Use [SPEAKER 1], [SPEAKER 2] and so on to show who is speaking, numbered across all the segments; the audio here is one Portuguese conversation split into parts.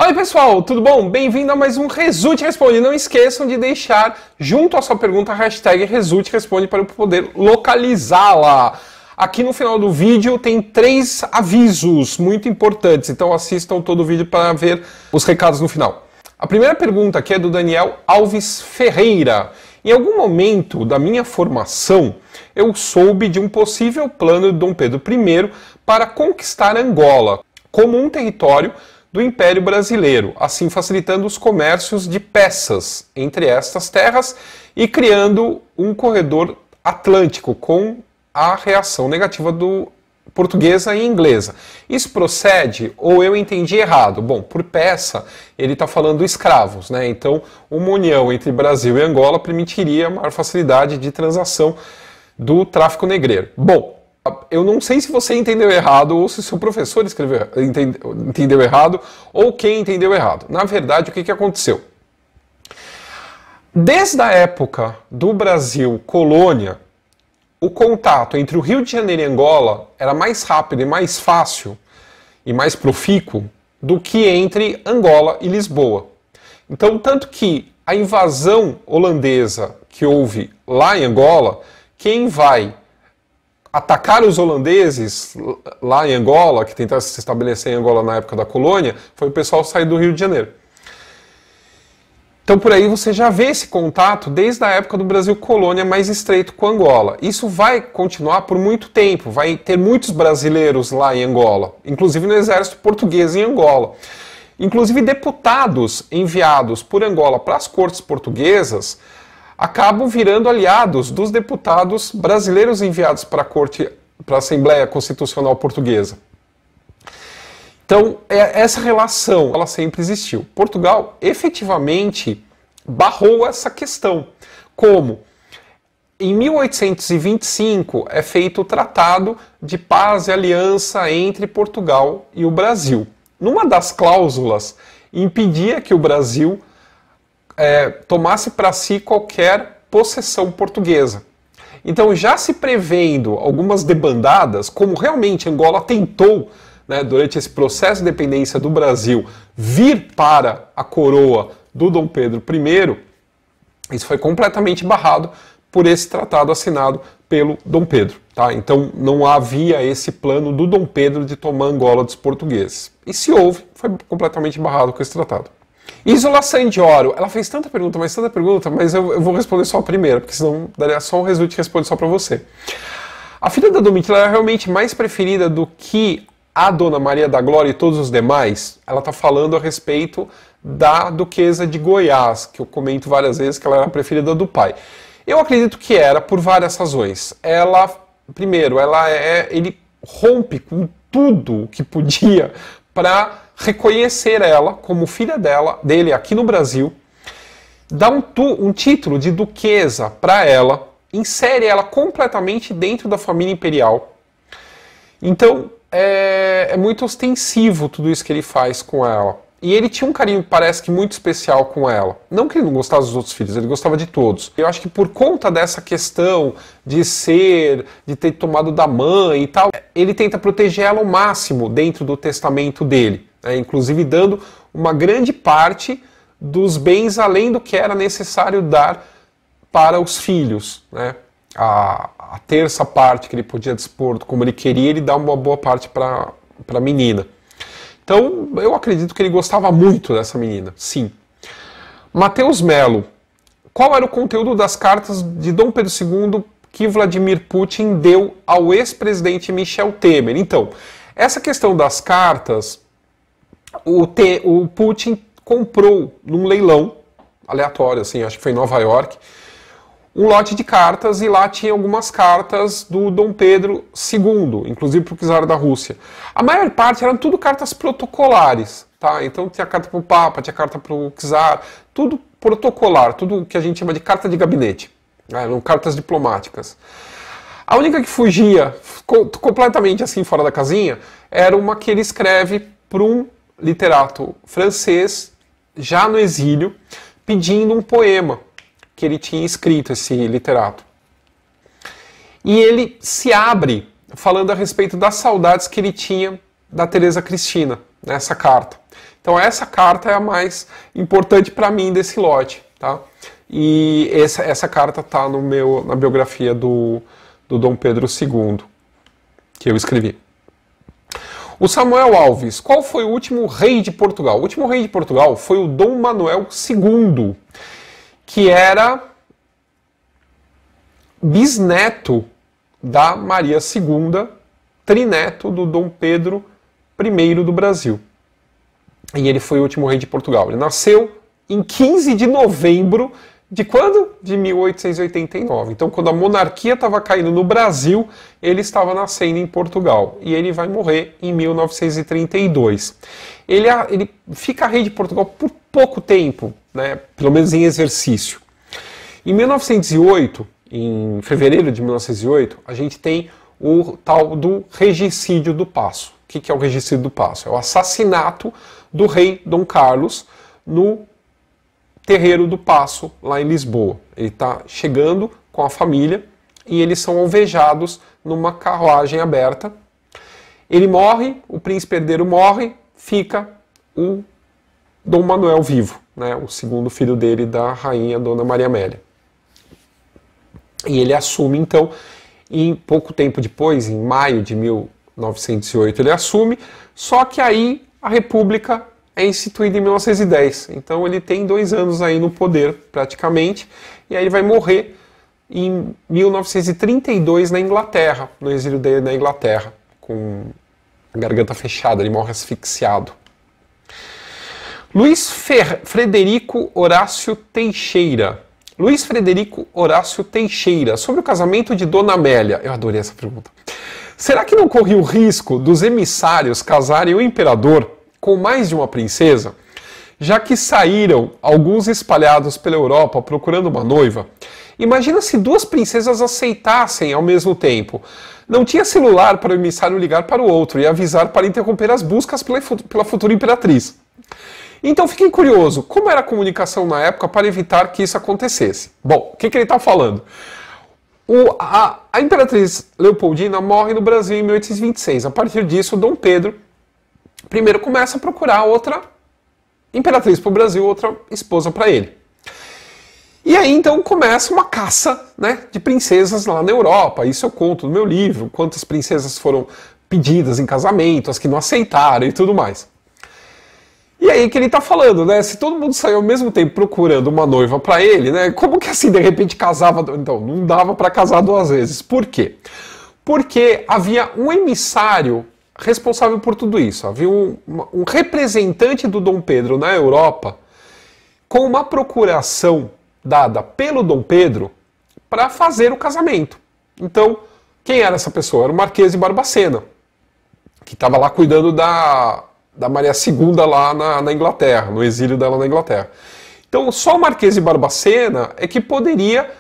[SPEAKER 1] Oi pessoal, tudo bom? Bem-vindo a mais um Resulte Responde. Não esqueçam de deixar junto à sua pergunta a hashtag Resulte Responde para eu poder localizá-la. Aqui no final do vídeo tem 3 avisos muito importantes, então assistam todo o vídeo para ver os recados no final. A primeira pergunta aqui é do Daniel Alves Ferreira. Em algum momento da minha formação, eu soube de um possível plano de Dom Pedro I para conquistar Angola como um território do Império Brasileiro, assim facilitando os comércios de peças entre estas terras e criando um corredor atlântico com a reação negativa portuguesa e inglesa. Isso procede ou eu entendi errado? Bom, por peça ele está falando escravos, né? Então uma união entre Brasil e Angola permitiria maior facilidade de transação do tráfico negreiro. Bom, eu não sei se você entendeu errado ou se o seu professor entendeu errado ou quem entendeu errado. Na verdade, o que aconteceu? Desde a época do Brasil colônia, o contato entre o Rio de Janeiro e Angola era mais rápido e mais fácil e mais profícuo do que entre Angola e Lisboa. Então, tanto que a invasão holandesa que houve lá em Angola, quem vai atacar os holandeses lá em Angola, que tentaram se estabelecer em Angola na época da colônia, foi o pessoal sair do Rio de Janeiro. Então por aí você já vê esse contato desde a época do Brasil colônia mais estreito com Angola. Isso vai continuar por muito tempo, vai ter muitos brasileiros lá em Angola, inclusive no exército português em Angola. Inclusive deputados enviados por Angola para as cortes portuguesas acabam virando aliados dos deputados brasileiros enviados para a Assembleia Constitucional Portuguesa. Então, essa relação, ela sempre existiu. Portugal, efetivamente, barrou essa questão. Como? Em 1825, é feito o Tratado de Paz e Aliança entre Portugal e o Brasil. Numa das cláusulas, impedia que o Brasil tomasse para si qualquer possessão portuguesa. Então, já se prevendo algumas debandadas, como realmente Angola tentou, né, durante esse processo de dependência do Brasil, vir para a coroa do Dom Pedro I, isso foi completamente barrado por esse tratado assinado pelo Dom Pedro. Tá? Então, não havia esse plano do Dom Pedro de tomar Angola dos portugueses. E se houve, foi completamente barrado com esse tratado. Isola Sandioro, ela fez tanta pergunta, mas eu vou responder só a primeira, porque senão daria só um resultado que responde só para você. A filha da Domitila é realmente mais preferida do que a Dona Maria da Glória e todos os demais? Ela está falando a respeito da Duquesa de Goiás, que eu comento várias vezes que ela era a preferida do pai. Eu acredito que era por várias razões. Primeiro, ele rompe com tudo o que podia para reconhecer ela como filha dele aqui no Brasil, dá um título de duquesa para ela, insere ela completamente dentro da família imperial. Então é muito ostensivo tudo isso que ele faz com ela. E ele tinha um carinho, parece que muito especial com ela. Não que ele não gostasse dos outros filhos, ele gostava de todos. Eu acho que por conta dessa questão de ter tomado da mãe e tal, ele tenta proteger ela ao máximo dentro do testamento dele. Inclusive dando uma grande parte dos bens além do que era necessário dar para os filhos. Né? A terça parte que ele podia dispor como ele queria, ele dá uma boa parte para a menina. Então eu acredito que ele gostava muito dessa menina, sim. Matheus Melo, qual era o conteúdo das cartas de Dom Pedro II que Vladimir Putin deu ao ex-presidente Michel Temer? Então, essa questão das cartas, o Putin comprou num leilão aleatório, assim, acho que foi em Nova York, um lote de cartas e lá tinha algumas cartas do Dom Pedro II, inclusive para o czar da Rússia. A maior parte eram tudo cartas protocolares, tá? Então tinha carta para o Papa, tinha carta para o czar, tudo protocolar, tudo que a gente chama de carta de gabinete, né? Eram cartas diplomáticas. A única que fugia completamente assim fora da casinha era uma que ele escreve para um literato francês, já no exílio, pedindo um poema que ele tinha escrito, esse literato. E ele se abre falando a respeito das saudades que ele tinha da Teresa Cristina, nessa carta. Então essa carta é a mais importante para mim desse lote, tá? E essa carta está na biografia do Dom Pedro II, que eu escrevi. O Samuel Alves, qual foi o último rei de Portugal? O último rei de Portugal foi o Dom Manuel II, que era bisneto da Maria II, trineto do Dom Pedro I do Brasil. E ele foi o último rei de Portugal. Ele nasceu em 15 de novembro de quando? De 1889. Então, quando a monarquia estava caindo no Brasil, ele estava nascendo em Portugal. E ele vai morrer em 1932. Ele fica rei de Portugal por pouco tempo, né? Pelo menos em exercício. Em 1908, em fevereiro de 1908, a gente tem o tal do regicídio do Paço. O que é o regicídio do Paço? É o assassinato do rei Dom Carlos no terreiro do Paço, lá em Lisboa. Ele está chegando com a família e eles são alvejados numa carruagem aberta. Ele morre, o príncipe herdeiro morre, fica o Dom Manuel vivo, né, o segundo filho dele da rainha Dona Maria Amélia. E ele assume, então, em pouco tempo depois, em maio de 1908, ele assume, só que aí a República é instituída em 1910. Então ele tem 2 anos aí no poder, praticamente, e aí ele vai morrer em 1932 na Inglaterra, no exílio dele na Inglaterra, com a garganta fechada, ele morre asfixiado. Luiz Frederico Horácio Teixeira. Luiz Frederico Horácio Teixeira, sobre o casamento de Dona Amélia. Eu adorei essa pergunta. Será que não corria o risco dos emissários casarem o imperador com mais de uma princesa? Já que saíram alguns espalhados pela Europa procurando uma noiva, imagina se 2 princesas aceitassem ao mesmo tempo. Não tinha celular para o emissário ligar para o outro e avisar para interromper as buscas pela futura imperatriz. Então fiquem curiosos, como era a comunicação na época para evitar que isso acontecesse? Bom, o que ele está falando? A imperatriz Leopoldina morre no Brasil em 1826. A partir disso, Dom Pedro I começa a procurar outra imperatriz para o Brasil, outra esposa para ele. E aí então começa uma caça, né, de princesas lá na Europa. Isso eu conto no meu livro, quantas princesas foram pedidas em casamento, as que não aceitaram e tudo mais. E aí que ele está falando, né? Se todo mundo saiu ao mesmo tempo procurando uma noiva para ele, né? Como que assim de repente casava? Então, não dava para casar 2 vezes. Por quê? Porque havia um emissário responsável por tudo isso. Havia um representante do Dom Pedro na Europa com uma procuração dada pelo Dom Pedro para fazer o casamento. Então, quem era essa pessoa? Era o Marquês de Barbacena, que estava lá cuidando da Maria II lá na Inglaterra, no exílio dela na Inglaterra. Então, só o Marquês de Barbacena é que poderia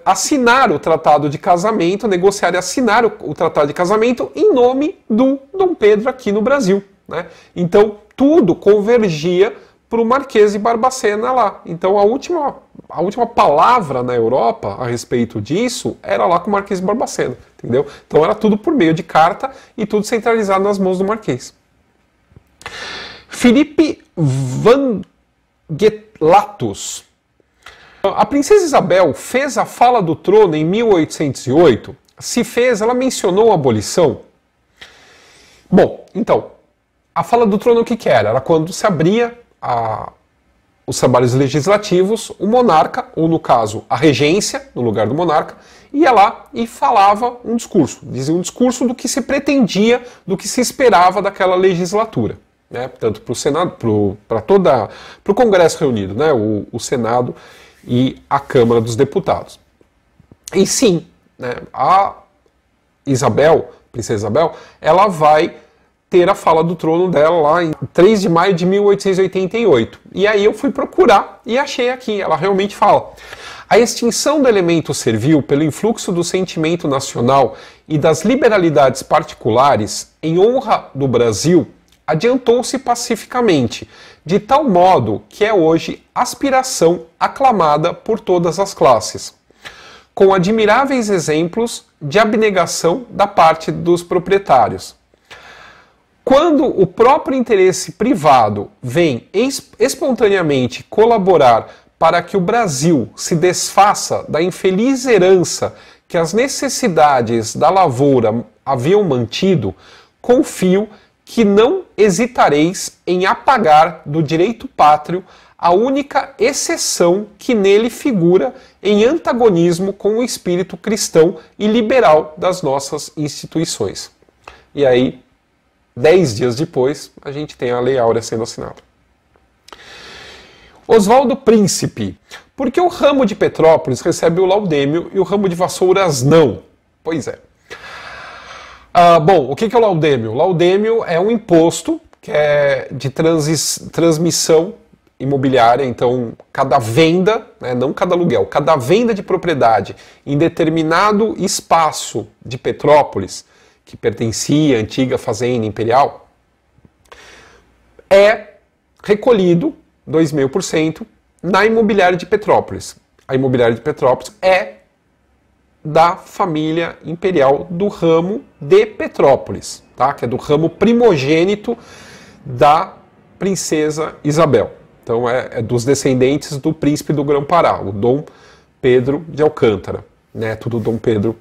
[SPEAKER 1] assinar o tratado de casamento, negociar e assinar o tratado de casamento em nome do Dom Pedro aqui no Brasil, né? Então, tudo convergia para o Marquês de Barbacena lá. Então, a última palavra na Europa a respeito disso era lá com o Marquês de Barbacena, entendeu? Então, era tudo por meio de carta e tudo centralizado nas mãos do Marquês. Felipe Vangellatus. A princesa Isabel fez a fala do trono em 1808? Se fez, ela mencionou a abolição? Bom, então, a fala do trono o que era? Era quando se abria os trabalhos legislativos, o monarca, ou no caso a regência, no lugar do monarca, ia lá e falava um discurso, dizia um discurso do que se pretendia, do que se esperava daquela legislatura, né? Tanto para o Senado, para o Congresso reunido, né? O Senado e a Câmara dos Deputados. E sim, né, a Isabel, Princesa Isabel, ela vai ter a fala do trono dela lá em 3 de maio de 1888. E aí eu fui procurar e achei aqui, ela realmente fala: a extinção do elemento servil pelo influxo do sentimento nacional e das liberalidades particulares em honra do Brasil adiantou-se pacificamente, de tal modo que é hoje aspiração aclamada por todas as classes, com admiráveis exemplos de abnegação da parte dos proprietários. Quando o próprio interesse privado vem espontaneamente colaborar para que o Brasil se desfaça da infeliz herança que as necessidades da lavoura haviam mantido, confio que não hesitareis em apagar do direito pátrio a única exceção que nele figura em antagonismo com o espírito cristão e liberal das nossas instituições. E aí, 10 dias depois, a gente tem a Lei Áurea sendo assinada. Oswaldo Príncipe. Por que o ramo de Petrópolis recebe o laudêmio e o ramo de Vassouras não? Pois é. Bom, o que é o laudêmio? O laudêmio é um imposto que é de transmissão imobiliária, então cada venda, né, não cada aluguel, cada venda de propriedade em determinado espaço de Petrópolis, que pertencia à antiga fazenda imperial, é recolhido 2,5% na imobiliária de Petrópolis. A imobiliária de Petrópolis é da família imperial do ramo de Petrópolis, tá? Que é do ramo primogênito da princesa Isabel. Então é dos descendentes do príncipe do Grão-Pará, o Dom Pedro de Alcântara, neto do Dom Pedro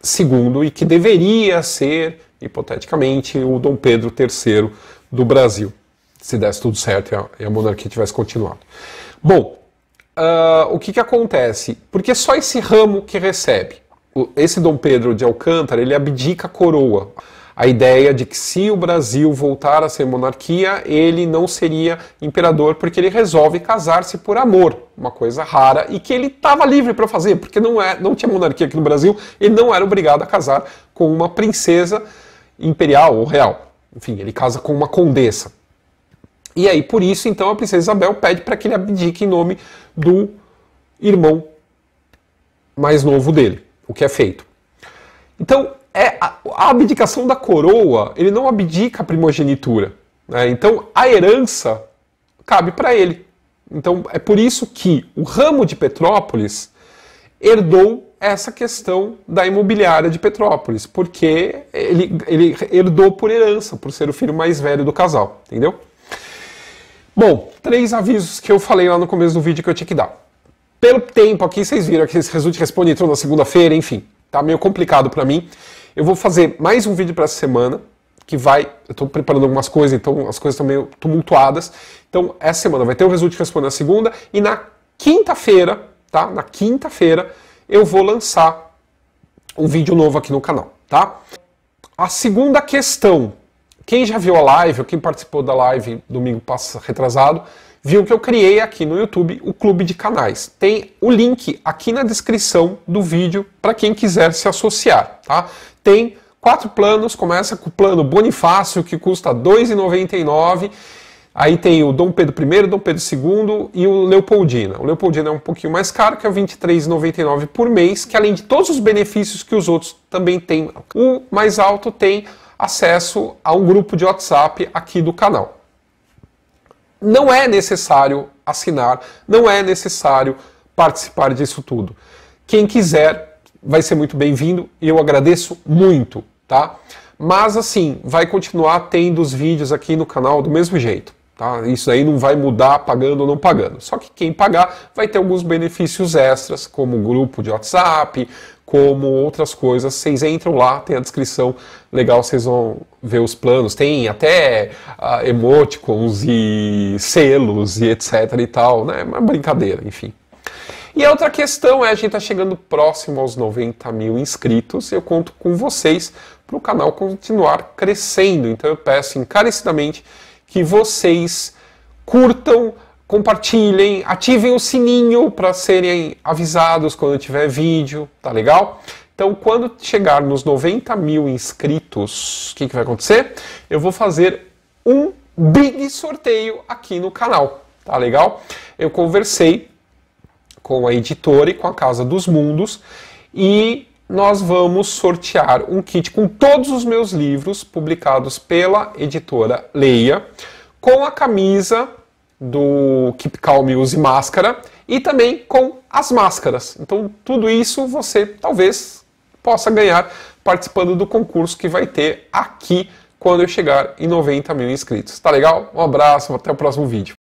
[SPEAKER 1] II, e que deveria ser, hipoteticamente, o Dom Pedro III do Brasil, se desse tudo certo e a monarquia tivesse continuado. Bom, o que acontece? Porque só esse ramo que recebe. Esse Dom Pedro de Alcântara, ele abdica a coroa. A ideia de que se o Brasil voltar a ser monarquia, ele não seria imperador, porque ele resolve casar-se por amor, uma coisa rara, e que ele estava livre para fazer, porque não tinha monarquia aqui no Brasil, ele não era obrigado a casar com uma princesa imperial ou real. Enfim, ele casa com uma condessa. E aí, por isso, então, a princesa Isabel pede para que ele abdique em nome do irmão mais novo dele, o que é feito. Então, a abdicação da coroa, ele não abdica a primogenitura, né? Então, a herança cabe para ele. Então, é por isso que o ramo de Petrópolis herdou essa questão da imobiliária de Petrópolis, porque ele herdou por herança, por ser o filho mais velho do casal, entendeu? Bom, 3 avisos que eu falei lá no começo do vídeo que eu tinha que dar. Pelo tempo aqui, vocês viram que esse Resulta e Responde entrou na segunda-feira, enfim, tá meio complicado para mim. Eu vou fazer mais um vídeo para essa semana, eu estou preparando algumas coisas, então as coisas estão meio tumultuadas. Então, essa semana vai ter o Resulta e Responde na segunda, e na quinta-feira, tá? Na quinta-feira, eu vou lançar um vídeo novo aqui no canal, tá? A segunda questão. Quem já viu a live, ou quem participou da live domingo retrasado, viu que eu criei aqui no YouTube o Clube de Canais. Tem o link aqui na descrição do vídeo para quem quiser se associar, tá? Tem 4 planos, começa com o plano Bonifácio, que custa R$ 2,99. Aí tem o Dom Pedro I, Dom Pedro II e o Leopoldina. O Leopoldina é um pouquinho mais caro, que é R$ 23,99 por mês, que além de todos os benefícios que os outros também têm. O mais alto tem acesso a um grupo de WhatsApp aqui do canal. Não é necessário assinar, não é necessário participar disso tudo. Quem quiser vai ser muito bem-vindo e eu agradeço muito, tá? Mas assim, vai continuar tendo os vídeos aqui no canal do mesmo jeito, tá? Isso aí não vai mudar pagando ou não pagando. Só que quem pagar vai ter alguns benefícios extras, como grupo de WhatsApp, como outras coisas. Vocês entram lá, tem a descrição legal, vocês vão ver os planos. Tem até emoticons e selos e etc e tal, né? Uma brincadeira, enfim. E a outra questão é, a gente está chegando próximo aos 90 mil inscritos, eu conto com vocês para o canal continuar crescendo. Então eu peço encarecidamente que vocês curtam, compartilhem, ativem o sininho para serem avisados quando tiver vídeo, tá legal? Então, quando chegar nos 90 mil inscritos, o que vai acontecer? Eu vou fazer um big sorteio aqui no canal, tá legal? Eu conversei com a editora e com a Casa dos Mundos e nós vamos sortear um kit com todos os meus livros publicados pela editora Leia, com a camisa do Keep Calm e Use Máscara e também com as máscaras. Então tudo isso você talvez possa ganhar participando do concurso que vai ter aqui quando eu chegar em 90 mil inscritos. Tá legal? Um abraço, até o próximo vídeo.